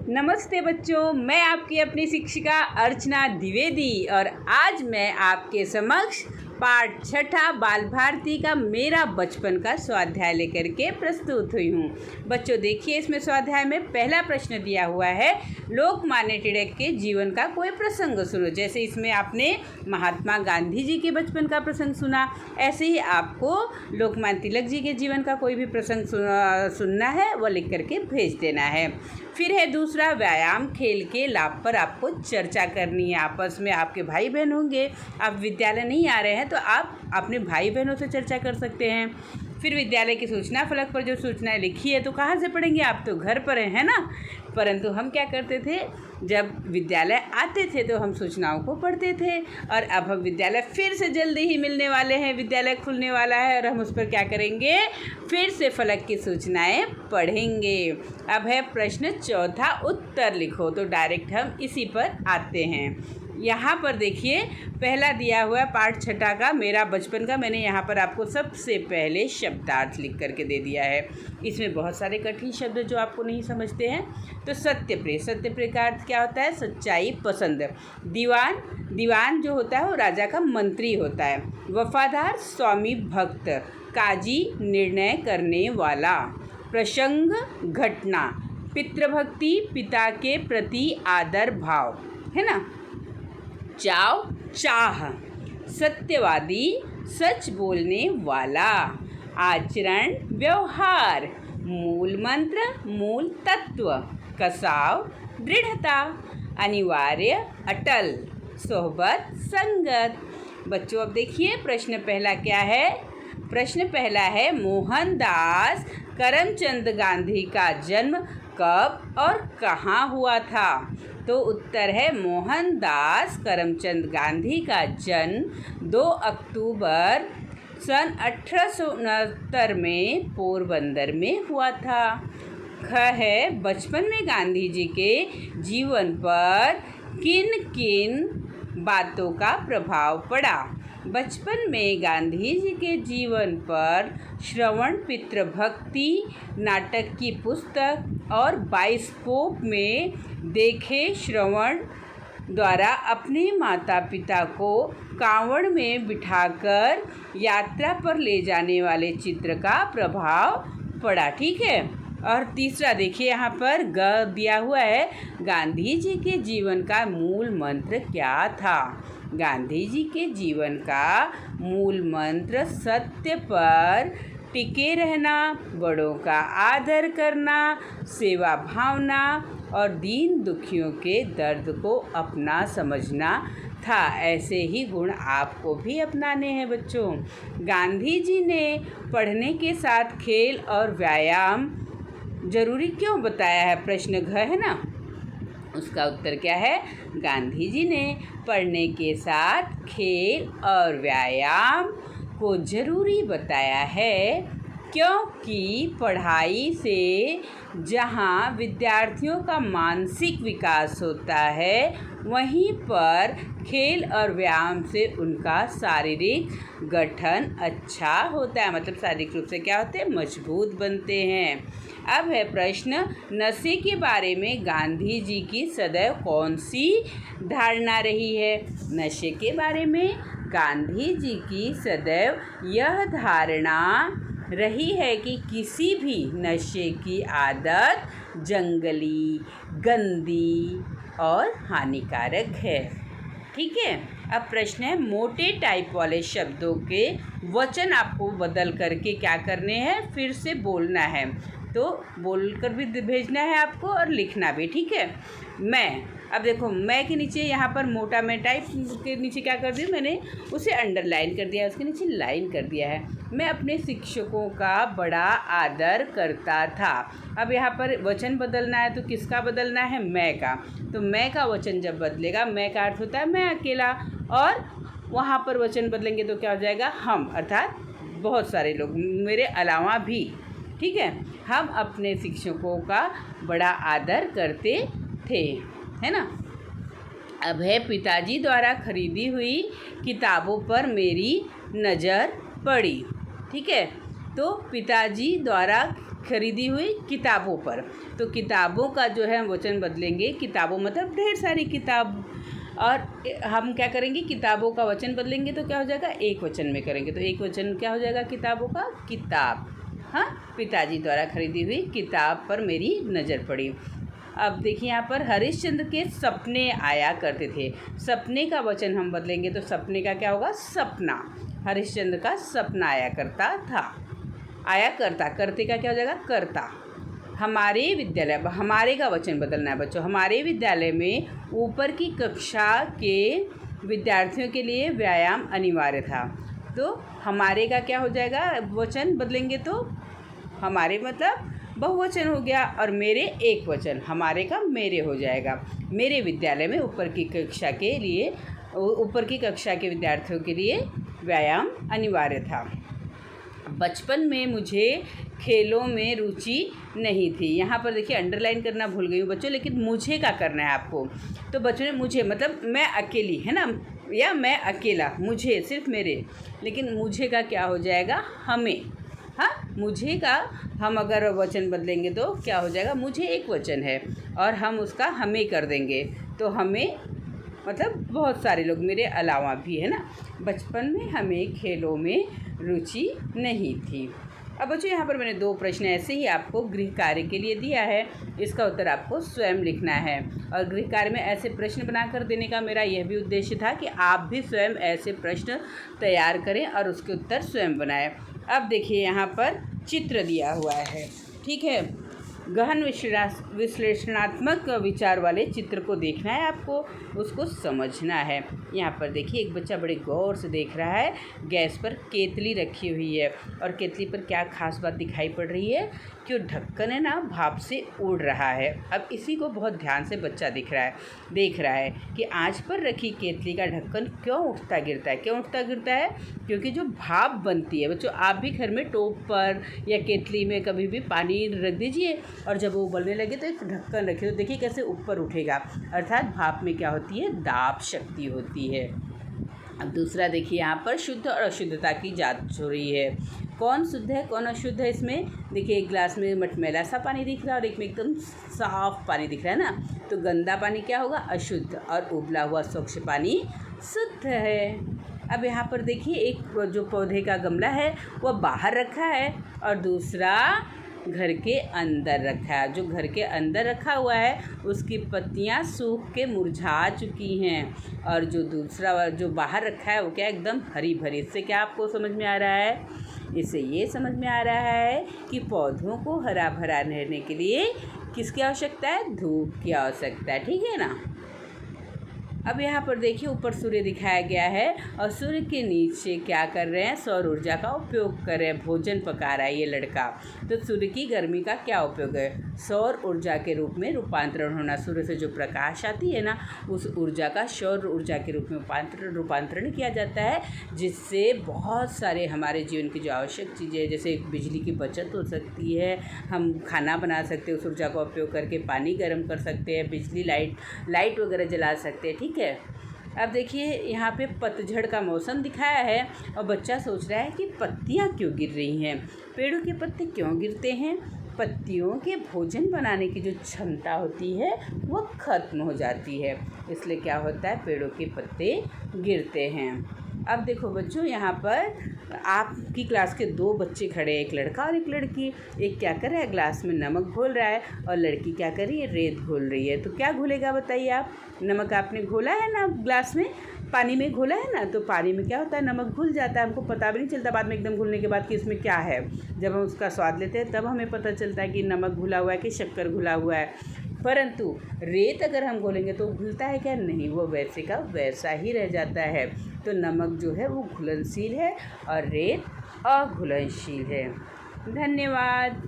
नमस्ते बच्चों, मैं आपकी अपनी शिक्षिका अर्चना द्विवेदी और आज मैं आपके समक्ष पाठ छठा बाल भारती का मेरा बचपन का स्वाध्याय लेकर के प्रस्तुत हुई हूँ। बच्चों देखिए, इसमें स्वाध्याय में पहला प्रश्न दिया हुआ है, लोकमान्य तिलक के जीवन का कोई प्रसंग सुनो। जैसे इसमें आपने महात्मा गांधी जी के बचपन का प्रसंग सुना, ऐसे ही आपको लोकमान्य तिलक जी के जीवन का कोई भी प्रसंग सुनना है, वो लिख करके भेज देना है। फिर है दूसरा, व्यायाम खेल के लाभ पर आपको चर्चा करनी है। आपस में आपके भाई बहन होंगे, आप विद्यालय नहीं आ रहे हैं तो आप अपने भाई बहनों से चर्चा कर सकते हैं। फिर विद्यालय की सूचना फलक पर जो सूचनाएं लिखी है तो कहाँ से पढ़ेंगे, आप तो घर पर हैं ना। परंतु हम क्या करते थे, जब विद्यालय आते थे तो हम सूचनाओं को पढ़ते थे। और अब हम विद्यालय फिर से जल्दी ही मिलने वाले हैं, विद्यालय खुलने वाला है और हम उस पर क्या करेंगे, फिर से फलक की सूचनाएं पढ़ेंगे। अब है प्रश्न चौथा, उत्तर लिखो। तो डायरेक्ट हम इसी पर आते हैं। यहाँ पर देखिए, पहला दिया हुआ है पाठ छठा का मेरा बचपन का। मैंने यहाँ पर आपको सबसे पहले शब्दार्थ लिख करके दे दिया है। इसमें बहुत सारे कठिन शब्द जो आपको नहीं समझते हैं। तो सत्यप्रिय, सत्यप्रिय का अर्थ क्या होता है, सच्चाई पसंद। दीवान, दीवान जो होता है वो राजा का मंत्री होता है। वफादार, स्वामी भक्त। काजी, निर्णय करने वाला। प्रसंग, घटना। पितृभक्ति, पिता के प्रति आदर भाव, है ना। चाव, चाह। सत्यवादी, सच बोलने वाला। आचरण, व्यवहार। मूल मंत्र, मूल तत्व। कसाव, दृढ़ता। अनिवार्य, अटल। सोहबत, संगत। बच्चों अब देखिए, प्रश्न पहला क्या है। प्रश्न पहला है, मोहनदास करमचंद गांधी का जन्म कब और कहाँ हुआ था। तो उत्तर है, मोहनदास करमचंद गांधी का जन्म 2 अक्टूबर सन 1869 में पोरबंदर में हुआ था। ख है, बचपन में गांधी जी के जीवन पर किन किन बातों का प्रभाव पड़ा। बचपन में गांधी जी के जीवन पर श्रवण पितृभक्ति नाटक की पुस्तक और बाइस्कोप में देखे श्रवण द्वारा अपने माता पिता को कांवड़ में बिठाकर यात्रा पर ले जाने वाले चित्र का प्रभाव पड़ा। ठीक है। और तीसरा देखिए, यहाँ पर ग दिया हुआ है, गांधी जी के जीवन का मूल मंत्र क्या था। गांधी जी के जीवन का मूल मंत्र सत्य पर टिके रहना, बड़ों का आदर करना, सेवा भावना और दीन दुखियों के दर्द को अपना समझना था। ऐसे ही गुण आपको भी अपनाने हैं बच्चों। गांधी जी ने पढ़ने के साथ खेल और व्यायाम जरूरी क्यों बताया है, प्रश्न घ है ना। उसका उत्तर क्या है, गांधी जी ने पढ़ने के साथ खेल और व्यायाम को जरूरी बताया है क्योंकि पढ़ाई से जहाँ विद्यार्थियों का मानसिक विकास होता है, वहीं पर खेल और व्यायाम से उनका शारीरिक गठन अच्छा होता है। मतलब शारीरिक रूप से क्या होते हैं, मजबूत बनते हैं। अब है प्रश्न, नशे के बारे में गांधी जी की सदैव कौन सी धारणा रही है। नशे के बारे में गांधी जी की सदैव यह धारणा रही है कि किसी भी नशे की आदत जंगली, गंदी और हानिकारक है। ठीक है। अब प्रश्न है, मोटे टाइप वाले शब्दों के वचन आपको बदल करके क्या करने हैं, फिर से बोलना है। तो बोलकर भी भेजना है आपको और लिखना भी। ठीक है। मैं, अब देखो, मैं के नीचे यहाँ पर मोटा मैं टाइप के नीचे क्या कर दिया, मैंने उसे अंडरलाइन कर दिया, उसके नीचे लाइन कर दिया है। मैं अपने शिक्षकों का बड़ा आदर करता था। अब यहाँ पर वचन बदलना है तो किसका बदलना है, मैं का। तो मैं का वचन जब बदलेगा, मैं का अर्थ होता है मैं अकेला, और वहाँ पर वचन बदलेंगे तो क्या हो जाएगा, हम, अर्थात बहुत सारे लोग, मेरे अलावा भी। ठीक है। हम अपने शिक्षकों का बड़ा आदर करते थे, है ना। अब है, पिताजी द्वारा खरीदी हुई किताबों पर मेरी नज़र पड़ी। ठीक है। तो पिताजी द्वारा खरीदी हुई किताबों पर। तो किताबों का जो है हम वचन बदलेंगे, किताबों मतलब ढेर सारी किताब, और हम क्या करेंगे, किताबों का वचन बदलेंगे तो क्या हो जाएगा, एक वचन में करेंगे। तो एक वचन क्या हो जाएगा किताबों का, किताब। हाँ, पिताजी द्वारा खरीदी हुई किताब पर मेरी नज़र पड़ी। अब देखिए यहाँ पर हरिश्चंद्र के सपने आया करते थे। सपने का वचन हम बदलेंगे तो सपने का क्या होगा, सपना। हरिश्चंद्र का सपना आया करता था, आया करता, करते का क्या हो जाएगा, करता। हमारे विद्यालय, हमारे का वचन बदलना है बच्चों। हमारे विद्यालय में ऊपर की कक्षा के विद्यार्थियों के लिए व्यायाम अनिवार्य था। तो हमारे का क्या हो जाएगा, वचन बदलेंगे तो हमारे मतलब बहुवचन हो गया, और मेरे एक वचन, हमारे का मेरे हो जाएगा। मेरे विद्यालय में ऊपर की कक्षा के लिए, ऊपर की कक्षा के विद्यार्थियों के लिए व्यायाम अनिवार्य था। बचपन में मुझे खेलों में रुचि नहीं थी। यहाँ पर देखिए अंडरलाइन करना भूल गई हूँ बच्चों, लेकिन मुझे क्या करना है आपको। तो बच्चों ने मुझे मतलब मैं अकेली, है ना, या मैं अकेला, मुझे सिर्फ मेरे, लेकिन मुझे का क्या हो जाएगा, हमें। हाँ, मुझे का हम अगर वचन बदलेंगे तो क्या हो जाएगा, मुझे एक वचन है और हम उसका हमें कर देंगे तो हमें मतलब बहुत सारे लोग मेरे अलावा भी, है ना। बचपन में हमें खेलों में रुचि नहीं थी। अब बच्चों यहाँ पर मैंने 2 प्रश्न ऐसे ही आपको गृह कार्य के लिए दिया है, इसका उत्तर आपको स्वयं लिखना है। और गृह कार्य में ऐसे प्रश्न बनाकर देने का मेरा यह भी उद्देश्य था कि आप भी स्वयं ऐसे प्रश्न तैयार करें और उसके उत्तर स्वयं बनाएं। अब देखिए यहाँ पर चित्र दिया हुआ है, ठीक है। गहन विश्लेषणात्मक विचार वाले चित्र को देखना है आपको, उसको समझना है। यहाँ पर देखिए एक बच्चा बड़े गौर से देख रहा है। गैस पर केतली रखी हुई है और केतली पर क्या खास बात दिखाई पड़ रही है कि वो ढक्कन है ना भाप से उड़ रहा है। अब इसी को बहुत ध्यान से बच्चा देख रहा है कि आंच पर रखी केतली का ढक्कन क्यों उठता गिरता है। क्यों उठता गिरता है, क्योंकि जो भाप बनती है। बच्चों आप भी घर में टोप पर या केतली में कभी भी पानी रख दीजिए और जब वो उबलने लगे तो एक ढक्कन रखिए, तो देखिए कैसे ऊपर उठेगा, अर्थात भाप में क्या होती है, दाब शक्ति होती है। अब दूसरा देखिए यहाँ पर शुद्ध और अशुद्धता की जांच हो रही है। कौन शुद्ध है कौन अशुद्ध है, इसमें देखिए एक गिलास में मटमैला सा पानी दिख रहा है और एक में एकदम साफ पानी दिख रहा है ना। तो गंदा पानी क्या होगा, अशुद्ध, और उबला हुआ स्वच्छ पानी शुद्ध है। अब यहाँ पर देखिए एक जो पौधे का गमला है वह बाहर रखा है और दूसरा घर के अंदर रखा है। जो घर के अंदर रखा हुआ है उसकी पत्तियां सूख के मुरझा चुकी हैं और जो दूसरा जो बाहर रखा है वो क्या एकदम हरी भरी। इससे क्या आपको समझ में आ रहा है, इससे ये समझ में आ रहा है कि पौधों को हरा भरा रहने के लिए किसकी आवश्यकता है, धूप की आवश्यकता है, ठीक है ना। अब यहाँ पर देखिए ऊपर सूर्य दिखाया गया है और सूर्य के नीचे क्या कर रहे हैं, सौर ऊर्जा का उपयोग कर रहे हैं, भोजन पका रहा है ये लड़का। तो सूर्य की गर्मी का क्या उपयोग है, सौर ऊर्जा के रूप में रूपांतरण होना। सूर्य से जो प्रकाश आती है ना उस ऊर्जा का सौर ऊर्जा के रूप में रूपांतरण किया जाता है, जिससे बहुत सारे हमारे जीवन की जो आवश्यक चीज़ें जैसे बिजली की बचत हो सकती है, हम खाना बना सकते हैं उस ऊर्जा का उपयोग करके, पानी गर्म कर सकते हैं, बिजली लाइट वगैरह जला सकते हैं, ठीक है। अब देखिए यहाँ पे पतझड़ का मौसम दिखाया है और बच्चा सोच रहा है कि पत्तियाँ क्यों गिर रही हैं, पेड़ों के पत्ते क्यों गिरते हैं। पत्तियों के भोजन बनाने की जो क्षमता होती है वो ख़त्म हो जाती है, इसलिए क्या होता है, पेड़ों के पत्ते गिरते हैं। अब देखो बच्चों यहाँ पर आपकी क्लास के 2 बच्चे खड़े हैं, एक लड़का और एक लड़की। एक क्या कर रहा है, ग्लास में नमक घोल रहा है और लड़की क्या कर रही है, रेत घोल रही है। तो क्या घोलेगा बताइए आप, नमक आपने घोला है ना ग्लास में, पानी में घोला है ना, तो पानी में क्या होता है, नमक घुल जाता है, हमको पता भी नहीं चलता बाद में एकदम घुलने के बाद कि इसमें क्या है। जब हम उसका स्वाद लेते हैं तब हमें पता चलता है कि नमक घुला हुआ है कि शक्कर घुला हुआ है। परंतु रेत अगर हम घोलेंगे तो घुलता है क्या, नहीं, वो वैसे का वैसा ही रह जाता है। तो नमक जो है वो घुलनशील है और रेत अघुलनशील है। धन्यवाद।